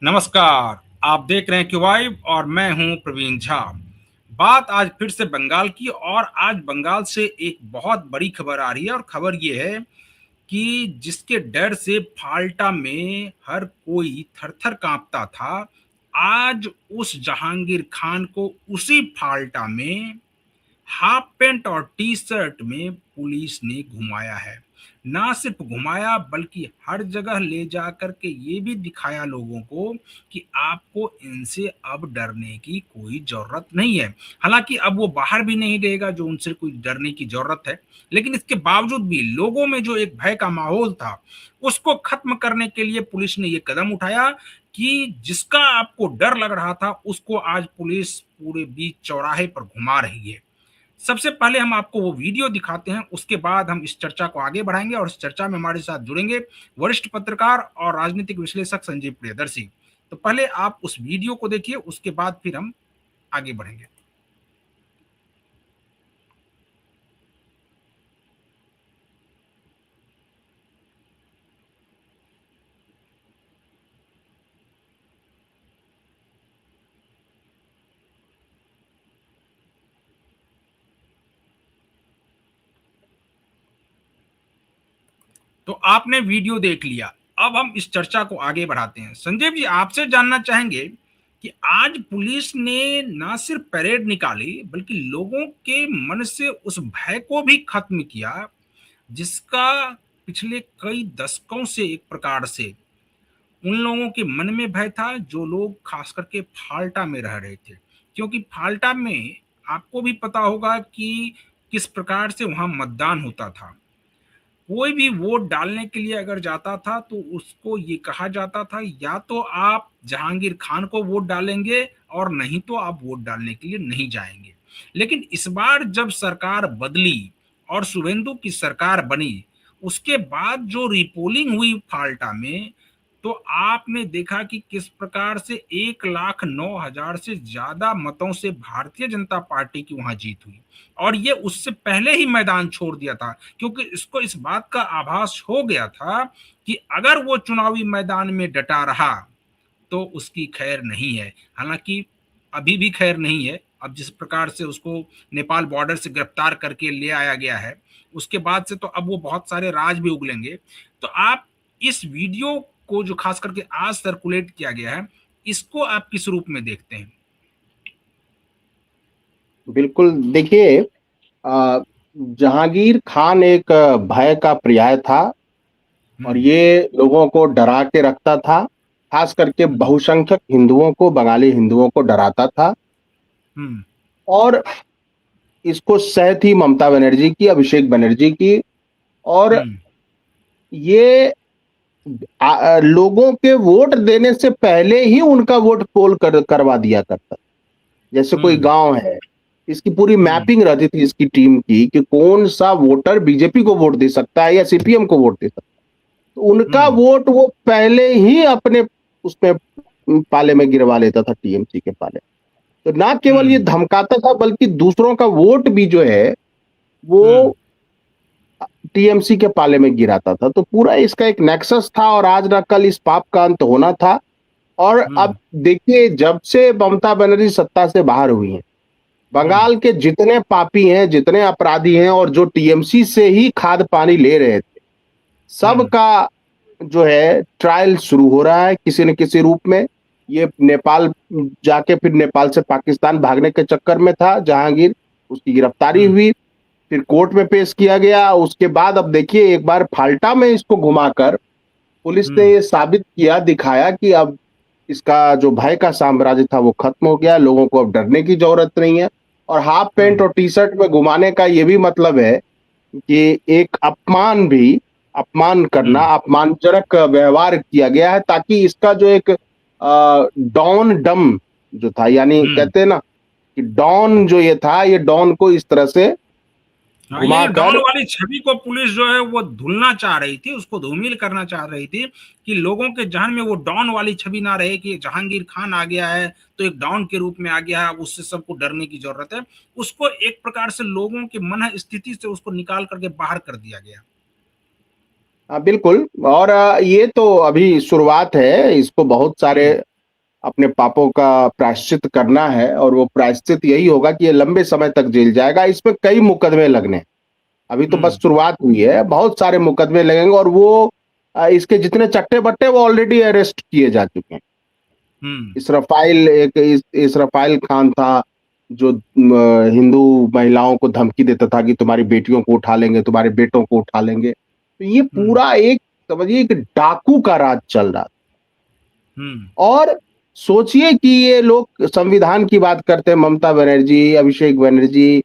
नमस्कार। आप देख रहे हैं क्यूवाइब और मैं हूं प्रवीण झा। बात आज फिर से बंगाल की और आज बंगाल से एक बहुत बड़ी खबर आ रही है और खबर ये है कि जिसके डर से फाल्टा में हर कोई थर-थर कांपता था, आज उस जहांगीर खान को उसी फाल्टा में हाफ पैंट और टी शर्ट में पुलिस ने घुमाया है। ना सिर्फ घुमाया बल्कि हर जगह ले जा कर के ये भी दिखाया लोगों को कि आपको इनसे अब डरने की कोई ज़रूरत नहीं है। हालाँकि अब वो बाहर भी नहीं रहेगा जो उनसे कोई डरने की ज़रूरत है। लेकिन इसके बावजूद भी लोगों में जो एक भय का माहौल था, उसको खत्म करने के लिए पुलिस ने ये कदम उठाया कि जिसका आपको डर लग रहा था, उसको आज पुलिस पूरे बीच चौराहे पर घुमा रही है। सबसे पहले हम आपको वो वीडियो दिखाते हैं, उसके बाद हम इस चर्चा को आगे बढ़ाएँगे और इस चर्चा में हमारे साथ जुड़ेंगे वरिष्ठ पत्रकार और राजनीतिक विश्लेषक संजीव प्रियदर्शी। तो पहले आप उस वीडियो को देखिए, उसके बाद फिर हम आगे बढ़ेंगे। तो आपने वीडियो देख लिया, अब हम इस चर्चा को आगे बढ़ाते हैं। संजीव जी, आपसे जानना चाहेंगे कि आज पुलिस ने ना सिर्फ परेड निकाली, बल्कि लोगों के मन से उस भय को भी खत्म किया, जिसका पिछले कई दशकों से एक प्रकार से उन लोगों के मन में भय था जो लोग खास करके फाल्टा में रह रहे थे। क्योंकि फाल्टा में आपको भी पता होगा कि किस प्रकार से वहाँ मतदान होता था। कोई भी वोट डालने के लिए अगर जाता था तो उसको ये कहा जाता था या तो आप जहांगीर खान को वोट डालेंगे और नहीं तो आप वोट डालने के लिए नहीं जाएंगे। लेकिन इस बार जब सरकार बदली और शुभेंदु की सरकार बनी, उसके बाद जो रिपोलिंग हुई फाल्टा में, तो आपने देखा कि किस प्रकार से 1,09,000 से ज्यादा मतों से भारतीय जनता पार्टी की वहां जीत हुई और ये उससे पहले ही मैदान छोड़ दिया था, क्योंकि इसको इस बात का आभास हो गया था कि अगर वो चुनावी मैदान में डटा रहा तो उसकी खैर नहीं है। हालांकि अभी भी खैर नहीं है। अब जिस प्रकार से उसको नेपाल बॉर्डर से गिरफ्तार करके ले आया गया है, उसके बाद से तो अब वो बहुत सारे राज भी उगलेंगे। तो आप इस वीडियो को जो खास करके आज सर्कुलेट किया गया है, इसको आप किस रूप में देखते हैं? बिल्कुल देखिए, जहांगीर खान एक भय का पर्याय था और हम्म। ये लोगों को डरा के रखता था। खास करके हम्म। बहुसंख्यक हिंदुओं को, बंगाली हिंदुओं को डराता था। हम्म। और इसको सह थी ममता बनर्जी की, अभिषेक बनर्जी की। और हम्म। ये लोगों के वोट देने से पहले ही उनका वोट पोल करवा दिया करता। जैसे कोई हम्म। गांव है, इसकी पूरी हम्म। मैपिंग रहती थी इसकी टीम की कि कौन सा वोटर बीजेपी को वोट दे सकता है या सीपीएम को वोट दे सकता है। तो उनका हम्म। वोट वो पहले ही अपने उसमें पाले में गिरवा लेता था, टीएमसी के पाले। तो ना केवल ये हम्म। धमकाता था बल्कि दूसरों का वोट भी जो है हम्म। वो टीएमसी के पाले में गिराता था। तो पूरा इसका एक नेक्सस था और आज ना कल इस पाप का अंत होना था। और अब हम्म। देखिए, जब से ममता बनर्जी सत्ता से बाहर हुई है, हम्म। बंगाल के जितने पापी हैं, जितने अपराधी हैं और जो टीएमसी से ही खाद पानी ले रहे थे, हम्म। सबका जो है ट्रायल शुरू हो रहा है किसी न किसी रूप में। ये नेपाल जाके फिर नेपाल से पाकिस्तान भागने के चक्कर में था जहांगीर, उसकी गिरफ्तारी हम्म। हुई, फिर कोर्ट में पेश किया गया। उसके बाद अब देखिए, एक बार फाल्टा में इसको घुमाकर पुलिस ने हम्म। ये साबित किया, दिखाया कि अब इसका जो भय का साम्राज्य था वो खत्म हो गया, लोगों को अब डरने की जरूरत नहीं है। और हाफ पैंट हम्म। और टी शर्ट में घुमाने का ये भी मतलब है कि एक अपमान करना, हम्म। अपमानजनक व्यवहार किया गया है, ताकि इसका जो एक डॉन डम जो था, यानी हम्म। कहते हैं ना कि डॉन जो ये था, ये डॉन को इस तरह से हाँ, ये डॉन घुमाकर। वाली छवि को पुलिस जो है वो धुलना चाह रही थी, उसको धूमिल करना चाह रही थी कि लोगों के जहन में वो डॉन वाली छवि ना रहे कि जहांगीर खान आ गया है तो एक डॉन के रूप में आ गया है, उससे सबको डरने की जरूरत है। उसको एक प्रकार से लोगों के मन स्थिति से उसको निकाल करके बाहर कर दिया गया। बिल्कुल। और ये तो अभी शुरुआत है, इसको बहुत सारे हम्म। अपने पापों का प्रायश्चित करना है, और वो प्रायश्चित यही होगा कि ये लंबे समय तक जेल जाएगा। इसमें कई मुकदमे लगने हैं। अभी तो बस हम्म। शुरुआत हुई है, बहुत सारे मुकदमे लगेंगे, और वो इसके जितने चट्टे-बट्टे वो ऑलरेडी अरेस्ट किए जा चुके हैं। हम्म। इसराफाइल खान था, जो हिंदू महिलाओं को धमकी देता था कि तुम्हारी बेटियों को उठा लेंगे, तुम्हारे बेटों को उठा लेंगे। तो ये हम्म। पूरा एक, समझिए, एक डाकू का राज चल रहा था। हम्म। और सोचिए कि ये लोग संविधान की बात करते हैं, ममता बनर्जी, अभिषेक बनर्जी,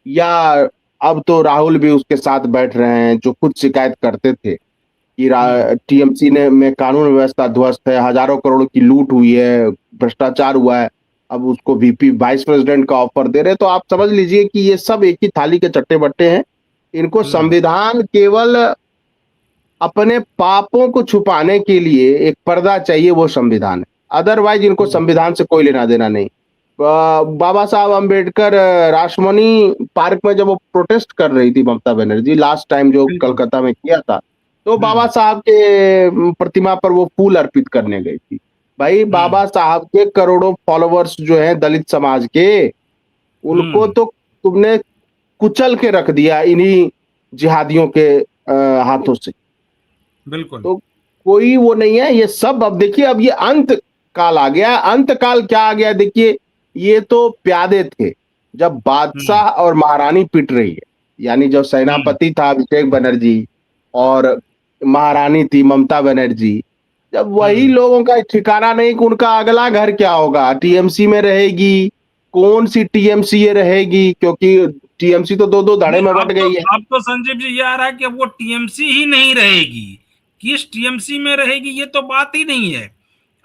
या अब तो राहुल भी उसके साथ बैठ रहे हैं, जो खुद शिकायत करते थे कि हम्म। टीएमसी ने में कानून व्यवस्था ध्वस्त है, हजारों करोड़ की लूट हुई है, भ्रष्टाचार हुआ है। अब उसको वीपी वाइस प्रेसिडेंट का ऑफर दे रहे, तो आप समझ लीजिए कि ये सब एक ही थाली के चट्टे बट्टे हैं। इनको हम्म। संविधान केवल अपने पापों को छुपाने के लिए एक पर्दा चाहिए, वो संविधान है। अदरवाइज इनको हम्म। संविधान से कोई लेना देना नहीं। बाबा साहब अम्बेडकर राष्ट्रमणि पार्क में जब वो प्रोटेस्ट कर रही थी ममता बनर्जी, लास्ट टाइम जो बिल्कुल। कलकत्ता में किया था, तो बाबा हम्म। साहब के प्रतिमा पर वो फूल अर्पित करने गई थी। भाई, हम्म। बाबा साहब के करोड़ों फॉलोवर्स जो हैं दलित समाज के, उनको हम्म। तो तुमने कुचल के रख दिया इन्हीं जिहादियों के हाथों से। बिल्कुल। तो कोई वो नहीं है, ये सब अब देखिए, अब ये अंत काल आ गया। अंत काल क्या आ गया देखिए, ये तो प्यादे थे जब हम्म। बादशाह और महारानी पिट रही है, यानी जब हम्म। सेनापति था अभिषेक बनर्जी और महारानी थी ममता बनर्जी, जब वही हम्म। लोगों का ठिकाना नहीं कि उनका अगला घर क्या होगा, टीएमसी में रहेगी, कौन सी टीएमसी ये रहेगी, क्योंकि टीएमसी तो दो दो धड़े नहीं, में बंट गई है। अब तो संजीव जी ये आ रहा है कि अब वो टीएमसी ही नहीं रहेगी। किस टीएमसी में रहेगी ये तो बात ही नहीं है।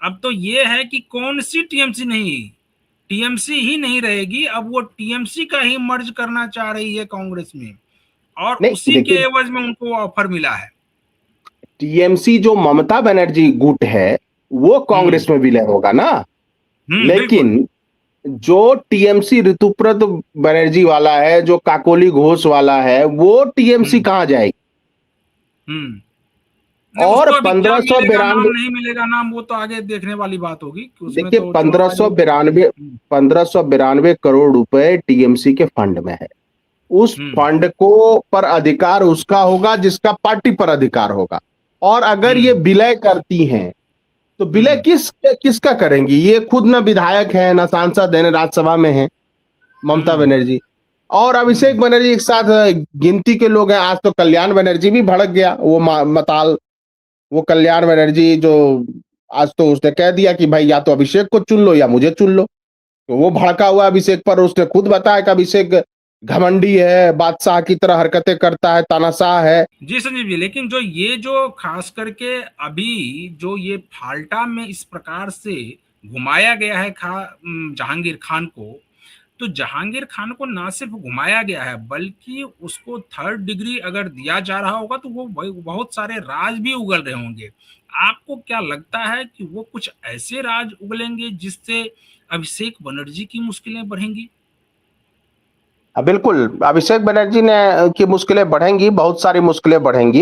अब तो ये है कि कौन सी टीएमसी नहीं, टीएमसी ही नहीं रहेगी। अब वो टीएमसी का ही मर्ज करना चाह रही है कांग्रेस में, और नहीं उसी के देखिए, एवज में उनको ऑफर मिला है। टीएमसी जो ममता बनर्जी गुट है, वो हम्म। कांग्रेस में विलय होगा ना। बिल्कुल। लेकिन जो टीएमसी ऋतुव्रत बनर्जी वाला है, जो काकोली घोष वाला है, वो टीएमसी हम्म। कहां जाएगी। हम्म। नहीं, और उसको अभी क्या पंद्रह सौ मिलेगा नाम, बिरानवे नहीं मिलेगा नाम, वो तो आगे देखने वाली बात होगी कि उसमें देखिए, तो चुनाव पंद्रह सौ आयोग। बिरानवे 1592 करोड़ रुपए टीएमसी के फंड में है। उस हम्म। फंड को पर अधिकार उसका होगा जिसका पार्टी पर अधिकार होगा। और अगर ये हम्म। विलय करती हैं, तो विलय हम्म। किसका करेंगी। ये खुद ना विधायक है, ना सांसद है, ना राज्यसभा में है ममता हम्म। बनर्जी और अभिषेक हम्म। बनर्जी एक साथ गिनती के लोग हैं। आज तो कल्याण बनर्जी भी भड़क गया, वो मताल, वो कल्याण बनर्जी जो आज तो उसने कह दिया कि भाई या तो अभिषेक को चुन लो या मुझे चुन लो। तो वो भड़का हुआ अभिषेक पर, उसने खुद बताया कि अभिषेक घमंडी है, बादशाह की तरह हरकतें करता है, तानाशाह है। जी संजीव जी, लेकिन जो खास करके अभी जो ये फाल्टा में इस प्रकार से घुमाया गया है जहांगीर खान को, तो जहांगीर खान को ना सिर्फ घुमाया गया है बल्कि उसको थर्ड डिग्री अगर दिया जा रहा होगा तो वो बहुत सारे राज भी उगल रहे होंगे। आपको क्या लगता है कि वो कुछ ऐसे राज उगलेंगे जिससे अभिषेक बनर्जी की मुश्किलें बढ़ेंगी? बिल्कुल, अभिषेक बनर्जी ने की मुश्किलें बढ़ेंगी, बहुत सारी मुश्किलें बढ़ेंगी,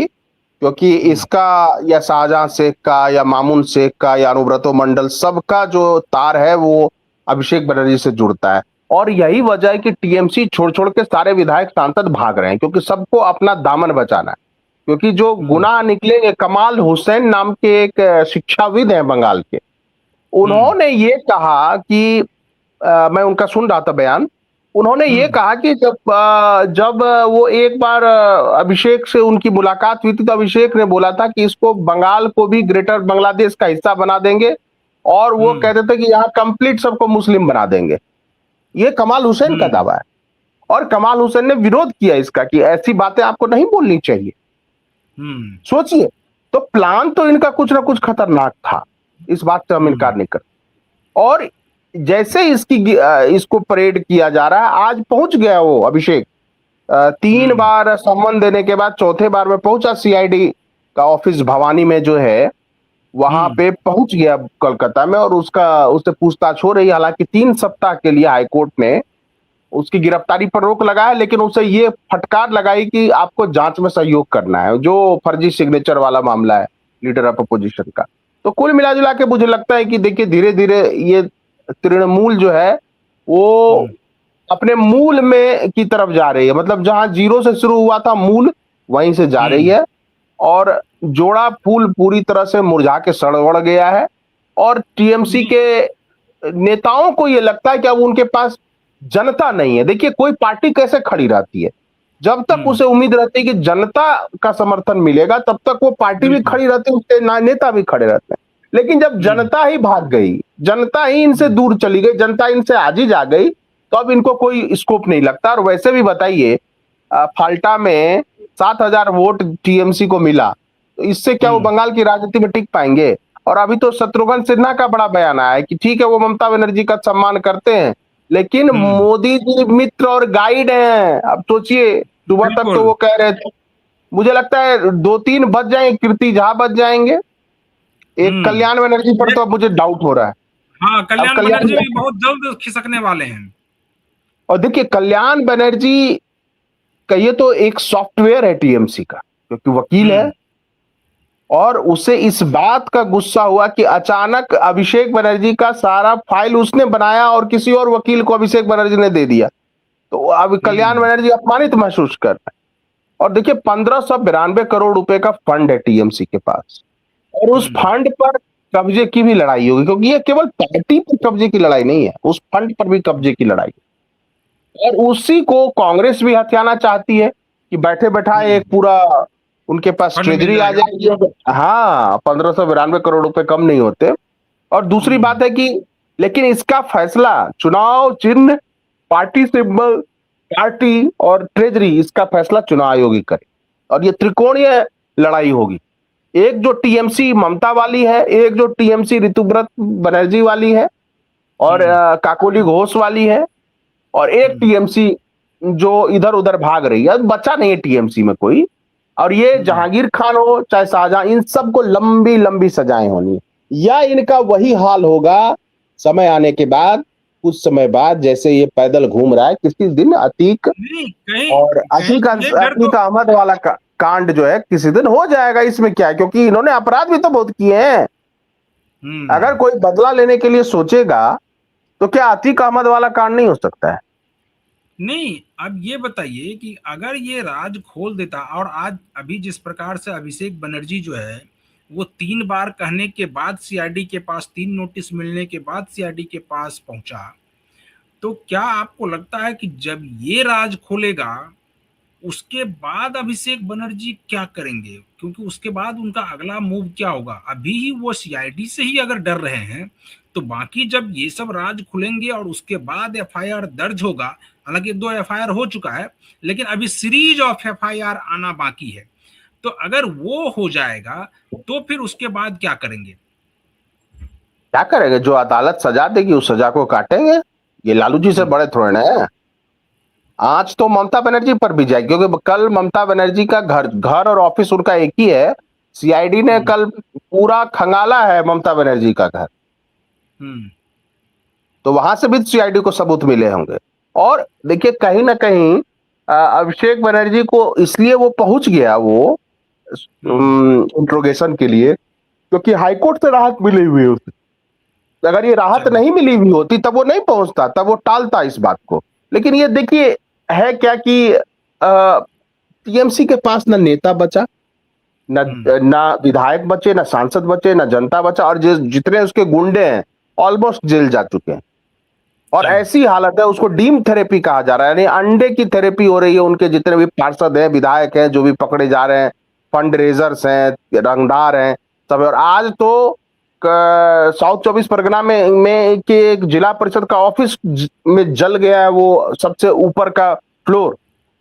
क्योंकि हम्म। इसका या शाहजहां शेख का या मामून शेख का या अनुव्रतो मंडल, सबका जो तार है वो अभिषेक बनर्जी से जुड़ता है। और यही वजह है कि टीएमसी छोड़ छोड़ के सारे विधायक सांसद भाग रहे हैं, क्योंकि सबको अपना दामन बचाना है। क्योंकि जो हम्म। गुनाह निकलेंगे, कमाल हुसैन नाम के एक शिक्षाविद हैं बंगाल के, हम्म। उन्होंने ये कहा कि मैं उनका सुन रहा था बयान। उन्होंने ये हम्म। कहा कि जब वो एक बार अभिषेक से उनकी मुलाकात हुई थी, तो अभिषेक ने बोला था कि इसको बंगाल को भी ग्रेटर बांग्लादेश का हिस्सा बना देंगे, और वो हम्म। कहते थे कि यहाँ कंप्लीट सबको मुस्लिम बना देंगे। ये कमाल हुसैन का हम्म। दावा है, और कमाल हुसैन ने विरोध किया इसका कि ऐसी बातें आपको नहीं बोलनी चाहिए। हम्म। सोचिए, तो प्लान तो इनका कुछ ना कुछ खतरनाक था, इस बात से हम हम्म। इनकार नहीं करते। और जैसे इसको परेड किया जा रहा है, आज पहुंच गया वो अभिषेक, 3 बार सम्मन देने के बाद चौथे बार में पहुंचा सीआईडी का ऑफिस भवानी में जो है, वहां हम्म। पे पहुंच गया कोलकाता में, और उससे पूछताछ हो रही है। हालांकि 3 सप्ताह के लिए हाईकोर्ट ने उसकी गिरफ्तारी पर रोक लगाया, लेकिन उसे ये फटकार लगाई कि आपको जांच में सहयोग करना है, जो फर्जी सिग्नेचर वाला मामला है लीडर ऑफ अपोजिशन का। तो कुल मिला-जुला के मुझे लगता है कि देखिए धीरे-धीरे ये तृणमूल जो है, वो हम्म, अपने मूल में की तरफ जा रही है। मतलब जहाँ ज़ीरो से शुरू हुआ था मूल, वहीं से जा रही हम्म, है और जोड़ा फूल पूरी तरह से मुरझा के सड़-वड़ गया है और टीएमसी नहीं, के नेताओं को ये लगता है कि अब उनके पास जनता नहीं है। देखिए कोई पार्टी कैसे खड़ी रहती है? जब तक हम्म, उसे उम्मीद रहती है कि जनता का समर्थन मिलेगा, तब तक वो पार्टी भी बिल्कुल, खड़ी रहती है, उसके ना नेता भी खड़े रहते हैं। लेकिन जब हम्म, जनता ही भाग गई, जनता ही इनसे हम्म, दूर चली गई, जनता इनसे आजीज आ गई, तो अब इनको कोई स्कोप नहीं लगता। और वैसे भी बताइए फाल्टा में 7,000 वोट टीएमसी को मिला, तो इससे क्या वो हम्म, बंगाल की राजनीति में टिक पाएंगे? और अभी तो शत्रुघ्न सिन्हा का बड़ा बयान आया है कि ठीक है वो ममता बनर्जी का सम्मान करते हैं, लेकिन हम्म, मोदी जी मित्र और गाइड हैं। अब सोचिए सुबह तक तो बिल्कुल, वो कह रहे थे, मुझे लगता है 2-3 बच जाएंगे, कीर्ति झा बच जाएंगे, एक हम्म, कल्याण बनर्जी पर तो अब मुझे डाउट हो रहा है। हाँ, अब कल्याण कल्याण, बनर्जी भी बहुत जल्द खिसकने वाले हैं। और देखिए कल्याण बनर्जी कहिए तो एक सॉफ्टवेयर है टीएमसी का, क्योंकि वकील है हम्म, और उसे इस बात का गुस्सा हुआ कि अचानक अभिषेक बनर्जी का सारा फाइल उसने बनाया और किसी और वकील को अभिषेक बनर्जी ने दे दिया। तो अब कल्याण हम्म, बनर्जी अपमानित महसूस कर रहे हैं। और देखिए 1592 करोड़ रुपए का फंड है टीएमसी के पास और उस हम्म, फंड पर कब्जे की भी लड़ाई होगी, क्योंकि ये केवल पार्टी पर कब्जे की लड़ाई नहीं है, उस फंड पर भी कब्जे की लड़ाई है। और उसी को कांग्रेस भी हथियाना चाहती है कि बैठे बैठाए एक हम्म, पूरा उनके पास फंड मिल ट्रेजरी आ जाएगा। जाएगी। हाँ, 1592 करोड़ रुपए कम नहीं होते। और दूसरी हम्म, बात है कि लेकिन इसका फैसला चुनाव चिन्ह, पार्टी सिंबल, पार्टी और ट्रेजरी, इसका फैसला चुनाव आयोग ही करे। और ये त्रिकोणीय लड़ाई होगी, एक जो टीएमसी ममता वाली है, एक जो टीएमसी ऋतुव्रत बनर्जी वाली है और हम्म, काकोली घोष वाली है, और एक हम्म, टीएमसी जो इधर उधर भाग रही है। बचा नहीं है टीएमसी में कोई। और ये हम्म, जहांगीर खान हो चाहे शाहजहां, इन सबको लंबी लंबी सजाएं होनी है, या इनका वही हाल होगा समय आने के बाद, कुछ समय बाद, जैसे ये पैदल घूम रहा है किसी दिन अतीक, नहीं, कहीं और कहीं ये डर तो, अतीक अहमद वाला कांड जो है किसी दिन हो जाएगा। इसमें क्या है, क्योंकि इन्होंने अपराध भी तो बहुत किए हैं। हम्म, अगर कोई बदला लेने के लिए सोचेगा तो क्या अतीक अहमद वाला कांड नहीं हो सकता है? नहीं, अब ये बताइए कि अगर ये राज खोल देता और आज अभी जिस प्रकार से अभिषेक बनर्जी जो है, वो 3 बार कहने के बाद सीआईडी के पास, 3 नोटिस मिलने के बाद सीआईडी के पास पहुंचा, तो क्या आपको लगता है कि जब ये राज खोलेगा, उसके बाद अभिषेक बनर्जी क्या करेंगे? क्योंकि उसके बाद उनका अगला मूव क्या होगा? अभी ही वो सीआईडी से ही अगर डर रहे हैं, तो बाकी जब ये सब राज खुलेंगे और उसके बाद एफआईआर दर्ज होगा, हालांकि 2 एफआईआर हो चुका है, लेकिन अभी सीरीज ऑफ एफआईआर आना बाकी है। तो अगर वो हो जाएगा, तो फिर उसके बाद क्या करेंगे? क्या करेंगे? जो अदालत सजा देगी उस सजा को काटेंगे। ये लालू जी से हम्म, बड़े थोड़े ना है। आज तो ममता बनर्जी पर भी जाएगी, क्योंकि कल ममता बनर्जी का घर घर और ऑफिस उनका एक ही है। सीआईडी ने हम्म, कल पूरा खंगाला है ममता बनर्जी का घर, हम्म, तो वहां से भी सीआईडी को सबूत मिले होंगे। और देखिए कहीं ना कहीं अभिषेक बनर्जी को इसलिए वो पहुंच गया वो हम्म, इंट्रोगेशन के लिए, क्योंकि हाईकोर्ट से राहत मिली हुई है उसे। अगर ये राहत चलिए, नहीं मिली हुई होती तब वो नहीं पहुंचता, तब वो टालता इस बात को। लेकिन ये देखिए है क्या कि टीएमसी के पास ना नेता बचा, ना हम्म, ना विधायक बचे, ना सांसद बचे, ना जनता बचा, और जितने उसके गुंडे हैं ऑलमोस्ट जेल जा चुके हैं। और चलिए, ऐसी हालत है, उसको डीम थेरेपी कहा जा रहा है, यानी अंडे की थेरेपी हो रही है। उनके जितने भी पार्षद हैं, विधायक हैं, जो भी पकड़े जा रहे हैं, फंड रेजर्स हैं, रंगदार हैं, सब। और आज तो साउथ 24 परगना में के एक जिला परिषद का ऑफिस में जल गया है, वो सबसे ऊपर का फ्लोर।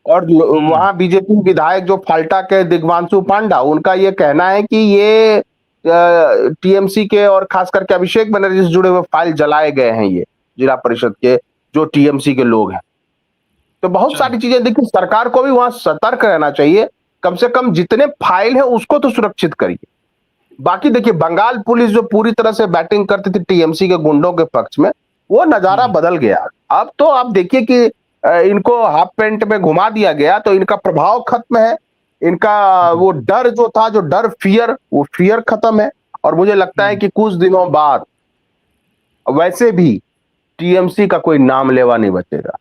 और हम्म, वहां बीजेपी विधायक जो फाल्टा के दिग्वांशु पांडा, उनका ये कहना है कि ये टीएमसी के और खास करके अभिषेक बनर्जी से जुड़े हुए फाइल जलाए गए हैं, ये जिला परिषद के जो टीएमसी के लोग हैं। तो बहुत सारी चलिए, चीजें देखिए, सरकार को भी वहां सतर्क रहना चाहिए। कम से कम जितने फाइल है उसको तो सुरक्षित करिए। बाकी देखिए बंगाल पुलिस जो पूरी तरह से बैटिंग करती थी टीएमसी के गुंडों के पक्ष में, वो नजारा हम्म, बदल गया। अब तो आप देखिए कि इनको हाफ पेंट में घुमा दिया गया, तो इनका प्रभाव खत्म है। इनका वो डर जो था, जो डर फियर, वो फियर खत्म है। और मुझे लगता है कि कुछ दिनों बाद वैसे भी टीएमसी का कोई नाम लेवा नहीं बचेगा।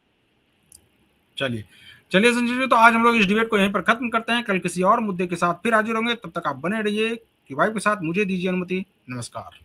चलिए चलिए संजय जी, तो आज हम लोग इस डिबेट को यहीं पर खत्म करते हैं। कल किसी और मुद्दे के साथ फिर हाजिर होंगे, तब तक आप बने रहिए कि वाइफ के साथ। मुझे दीजिए अनुमति। नमस्कार।